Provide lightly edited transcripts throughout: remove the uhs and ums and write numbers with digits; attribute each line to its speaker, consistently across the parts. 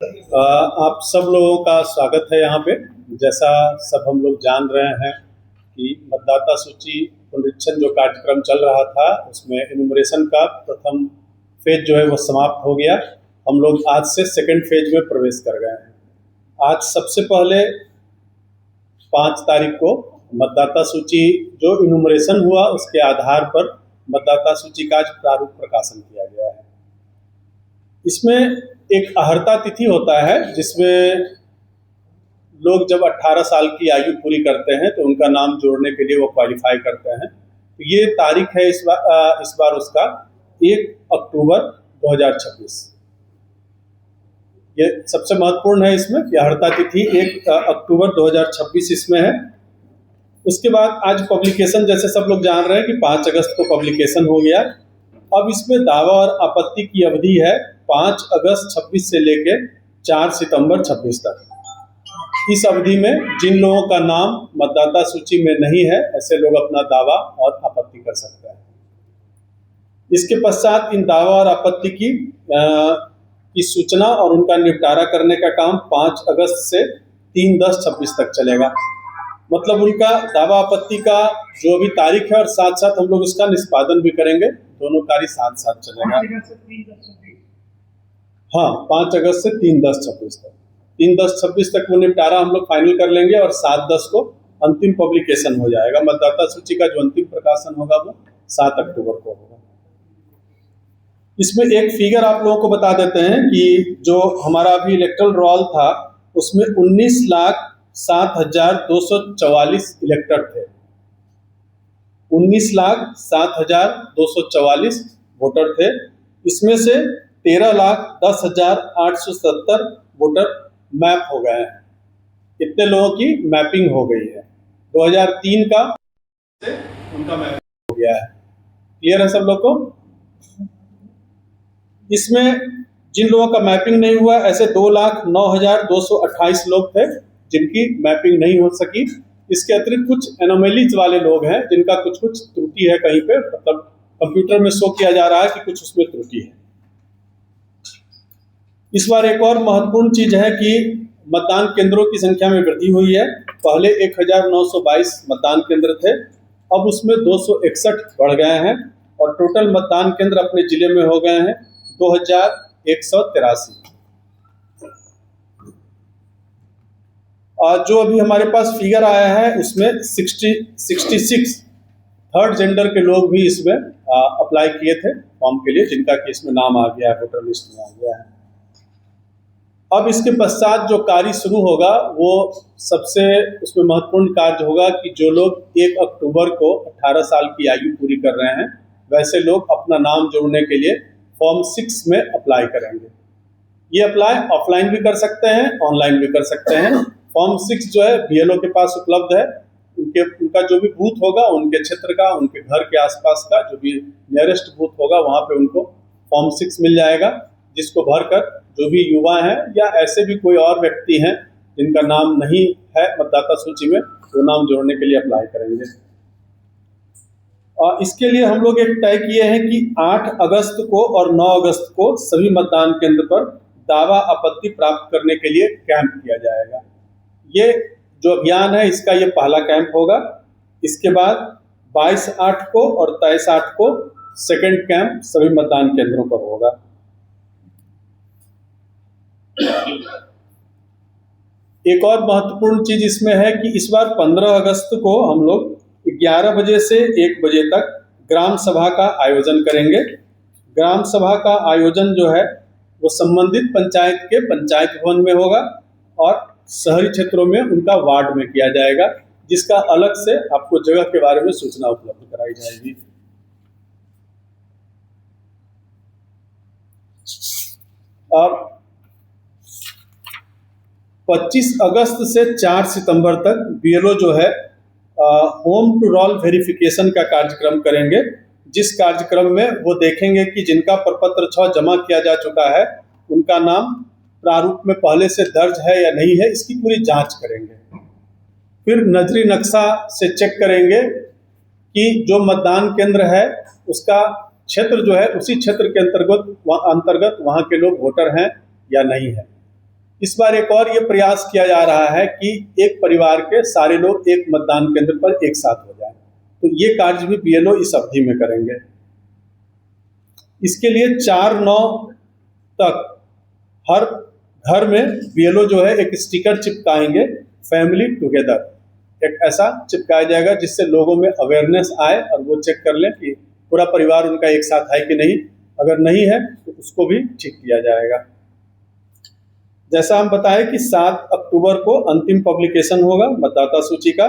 Speaker 1: आप सब लोगों का स्वागत है यहाँ पे। जैसा सब हम लोग जान रहे हैं कि मतदाता सूची पुनरीक्षण जो कार्यक्रम चल रहा था उसमें इनुमरेशन का प्रथम फेज जो है वो समाप्त हो गया। हम लोग आज से सेकंड फेज में प्रवेश कर गए हैं। आज सबसे पहले 5 तारीख को मतदाता सूची जो इनुमरेशन हुआ उसके आधार पर मतदाता सूची का आज प्रारूप प्रकाशन किया गया है। इसमें एक अहर्ता तिथि होता है जिसमें लोग जब 18 साल की आयु पूरी करते हैं तो उनका नाम जोड़ने के लिए वो क्वालिफाई करते हैं। तो ये तारीख है इस बार उसका 1 अक्टूबर 2026। ये सबसे महत्वपूर्ण है इसमें कि अहर्ता तिथि 1 अक्टूबर 2026 इसमें है। उसके बाद आज पब्लिकेशन, जैसे सब लोग जान रहे हैं कि 5 अगस्त को पब्लिकेशन हो गया। अब इसमें दावा और आपत्ति की अवधि है 5 अगस्त 26 से लेकर 4 सितंबर 26 तक। इस अवधि में जिन लोगों का नाम मतदाता सूची में नहीं है ऐसे लोग अपना दावा और आपत्ति कर सकते हैं। इसके पश्चात इन दावा और आपत्ति की सूचना और उनका निपटारा करने का काम 5 अगस्त से 3/10/26 तक चलेगा। मतलब उनका दावा आपत्ति का जो भी तारीख है और साथ साथ हम लोग उसका निष्पादन भी करेंगे, दोनों कार्य साथ साथ चलेगा। हाँ, 5 अगस्त से 3/10/26 तक 3/10/26 तक वो निपटारा हम लोग फाइनल कर लेंगे और 7/10 को अंतिम पब्लिकेशन हो जाएगा। मतदाता सूची का जो अंतिम प्रकाशन होगा वो 7 अक्टूबर को होगा। इसमें एक फिगर आप लोगों को बता देते हैं कि जो हमारा अभी इलेक्टोरल रोल था उसमें 19,07,244 इलेक्टर थे। 19,07,244 वोटर थे। इसमें से 13,10,870 वोटर मैप हो गए हैं। इतने लोगों की मैपिंग हो गई है। 2003 का उनका मैपिंग हो गया है। क्लियर है सब लोग को? इसमें जिन लोगों का मैपिंग नहीं हुआ ऐसे 2,09,228 लोग थे जिनकी मैपिंग नहीं हो सकी। इसके अतिरिक्त कुछ एनोमेलीज वाले लोग हैं जिनका कुछ त्रुटि है कहीं पे, मतलब कंप्यूटर में शो किया जा रहा है कि कुछ उसमें त्रुटि है। इस बार एक और महत्वपूर्ण चीज है कि मतदान केंद्रों की संख्या में वृद्धि हुई है। पहले 1922 मतदान केंद्र थे, अब उसमें 261 बढ़ गए हैं और टोटल मतदान केंद्र अपने जिले में हो गए हैं 2183। जो अभी हमारे पास फिगर आया है उसमें 66 थर्ड जेंडर के लोग भी इसमें अप्लाई किए थे फॉर्म के लिए, जिनका कि इसमें नाम आ गया है, वोटर लिस्ट में आ गया है। अब इसके पश्चात जो कार्य शुरू होगा वो सबसे उसमें महत्वपूर्ण कार्य होगा कि जो लोग 1 अक्टूबर को 18 साल की आयु पूरी कर रहे हैं वैसे लोग अपना नाम जोड़ने के लिए फॉर्म 6 में अप्लाई करेंगे। ये अप्लाई ऑफलाइन भी कर सकते हैं, ऑनलाइन भी कर सकते हैं। फॉर्म 6 जो है BLO के पास उपलब्ध है। उनका जो भी बूथ होगा उनके क्षेत्र का, उनके घर के आसपास का जो भी नियरेस्ट बूथ होगा वहाँ पे उनको फॉर्म 6 मिल जाएगा, जिसको भरकर जो भी युवा हैं या ऐसे भी कोई और व्यक्ति हैं जिनका नाम नहीं है मतदाता सूची में वो नाम जोड़ने के लिए अप्लाई करेंगे। और इसके लिए हम लोग एक तय किए हैं कि 8 अगस्त को और 9 अगस्त को सभी मतदान केंद्र पर दावा आपत्ति प्राप्त करने के लिए कैंप किया जाएगा। ये जो अभियान है इसका ये पहला कैंप होगा। इसके बाद 22/8 को और 23/8 को सेकंड कैंप सभी मतदान केंद्रों पर होगा। एक और महत्वपूर्ण चीज इसमें है कि इस बार 15 अगस्त को हम लोग 11 बजे से 1 बजे तक ग्राम सभा का आयोजन करेंगे। ग्राम सभा का आयोजन जो है वो संबंधित पंचायत के पंचायत भवन में होगा और शहरी क्षेत्रों में उनका वार्ड में किया जाएगा, जिसका अलग से आपको जगह के बारे में सूचना उपलब्ध कराई जाएगी। अब 25 अगस्त से 4 सितंबर तक BLO जो है होम टू रोल वेरिफिकेशन का कार्यक्रम करेंगे, जिस कार्यक्रम में वो देखेंगे कि जिनका प्रपत्र 6 जमा किया जा चुका है उनका नाम प्रारूप में पहले से दर्ज है या नहीं है, इसकी पूरी जांच करेंगे। फिर नजरी नक्शा से चेक करेंगे कि जो मतदान केंद्र है उसका क्षेत्र जो है उसी क्षेत्र के अंतर्गत वहाँ के लोग वोटर हैं या नहीं है। इस बार एक और ये प्रयास किया जा रहा है कि एक परिवार के सारे लोग एक मतदान केंद्र पर एक साथ हो जाएं। तो ये कार्य भी बीएलओ इस अवधि में करेंगे। इसके लिए 4/9 तक हर घर में बीएलओ जो है एक स्टिकर चिपकाएंगे, फैमिली टुगेदर, एक ऐसा चिपकाया जाएगा जिससे लोगों में अवेयरनेस आए और वो चेक कर लें कि पूरा परिवार उनका एक साथ है कि नहीं। अगर नहीं है तो उसको भी ठीक किया जाएगा। जैसा हम बताएं कि 7 अक्टूबर को अंतिम पब्लिकेशन होगा मतदाता सूची का।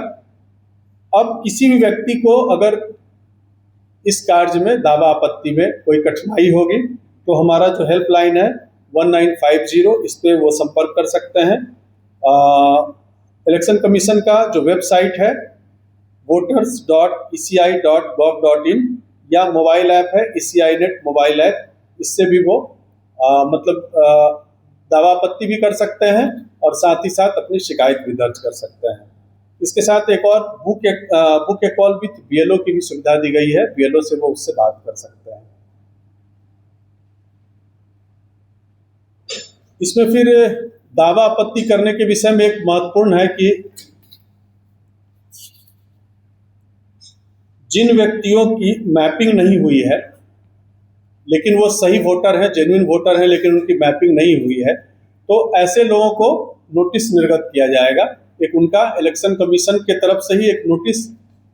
Speaker 1: अब किसी भी व्यक्ति को अगर इस कार्य में दावा आपत्ति में कोई कठिनाई होगी तो हमारा जो हेल्पलाइन है 1950, इस पर वो संपर्क कर सकते हैं। इलेक्शन कमीशन का जो वेबसाइट है voters.eci.gov.in या मोबाइल ऐप है ECI नेट मोबाइल ऐप, इससे भी वो दावा आपत्ति भी कर सकते हैं और साथ ही साथ अपनी शिकायत भी दर्ज कर सकते हैं। इसके साथ एक और book A call with BLO की भी सुविधा दी गई है। बीएलओ से वो उससे बात कर सकते हैं। इसमें फिर दावा आपत्ति करने के विषय में एक महत्वपूर्ण है कि जिन व्यक्तियों की मैपिंग नहीं हुई है लेकिन वो सही वोटर है, जेन्युइन वोटर है, लेकिन उनकी मैपिंग नहीं हुई है, तो ऐसे लोगों को नोटिस निर्गत किया जाएगा। एक उनका इलेक्शन कमीशन के तरफ से ही एक नोटिस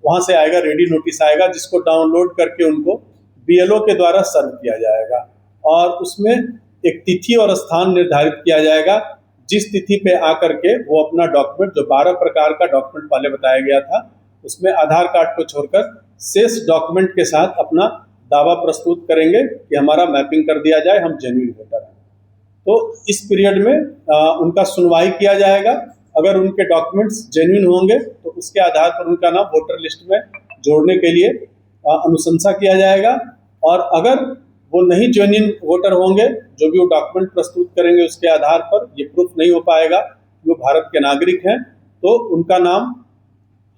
Speaker 1: वहां से आएगा, रेडी नोटिस आएगा, जिसको डाउनलोड करके उनको बीएलओ के द्वारा सर्व किया जाएगा और उसमें एक तिथि और स्थान निर्धारित किया जाएगा जिस तिथि पे आकर के वो अपना डॉक्यूमेंट, जो 12 प्रकार का डॉक्यूमेंट पहले बताया गया था, उसमें आधार कार्ड को छोड़कर शेष डॉक्यूमेंट के साथ अपना दावा प्रस्तुत करेंगे कि हमारा मैपिंग कर दिया जाए, हम जेन्युइन वोटर हैं। तो इस पीरियड में उनका सुनवाई किया जाएगा। अगर उनके डॉक्यूमेंट्स जेन्युइन होंगे तो उसके आधार पर उनका नाम वोटर लिस्ट में जोड़ने के लिए अनुशंसा किया जाएगा, और अगर वो नहीं जेन्युइन वोटर होंगे, जो भी वो डॉक्यूमेंट प्रस्तुत करेंगे उसके आधार पर ये प्रूफ नहीं हो पाएगा कि वो भारत के नागरिक हैं, तो उनका नाम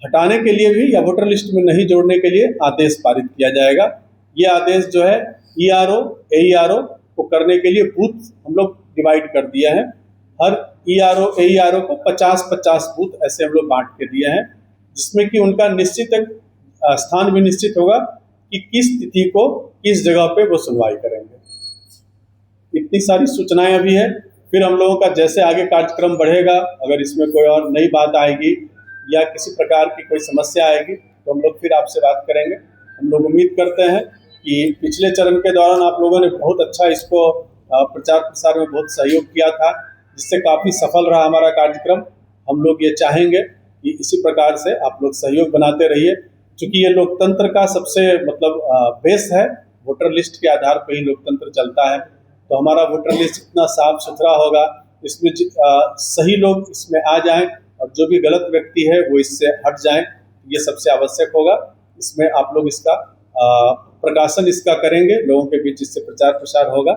Speaker 1: हटाने के लिए भी या वोटर लिस्ट में नहीं जोड़ने के लिए आदेश पारित किया जाएगा। ये आदेश जो है ERO AERO को करने के लिए बूथ हम लोग डिवाइड कर दिए हैं। हर ERO AERO को 50-50 बूथ ऐसे हम लोग बांट के दिए हैं, जिसमें कि उनका निश्चित एक स्थान भी निश्चित होगा कि किस तिथि को किस जगह पे वो सुनवाई करेंगे। इतनी सारी सूचनाएं अभी है। फिर हम लोगों का जैसे आगे कार्यक्रम बढ़ेगा, अगर इसमें कोई और नई बात आएगी या किसी प्रकार की कोई समस्या आएगी तो हम लोग फिर आपसे बात करेंगे। हम लोग उम्मीद करते हैं कि पिछले चरण के दौरान आप लोगों ने बहुत अच्छा इसको प्रचार प्रसार में बहुत सहयोग किया था, जिससे काफ़ी सफल रहा हमारा कार्यक्रम। हम लोग ये चाहेंगे कि इसी प्रकार से आप लोग सहयोग बनाते रहिए, क्योंकि ये लोकतंत्र का सबसे बेस है। वोटर लिस्ट के आधार पर ही लोकतंत्र चलता है। तो हमारा वोटर लिस्ट इतना साफ सुथरा होगा, इसमें सही लोग इसमें आ जाएं और जो भी गलत व्यक्ति है वो इससे हट जाएं, ये सबसे आवश्यक होगा। इसमें आप लोग इसका प्रकाशन इसका करेंगे, लोगों के बीच इससे प्रचार प्रसार होगा।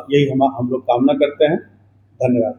Speaker 1: यही हम लोग कामना करते हैं। धन्यवाद।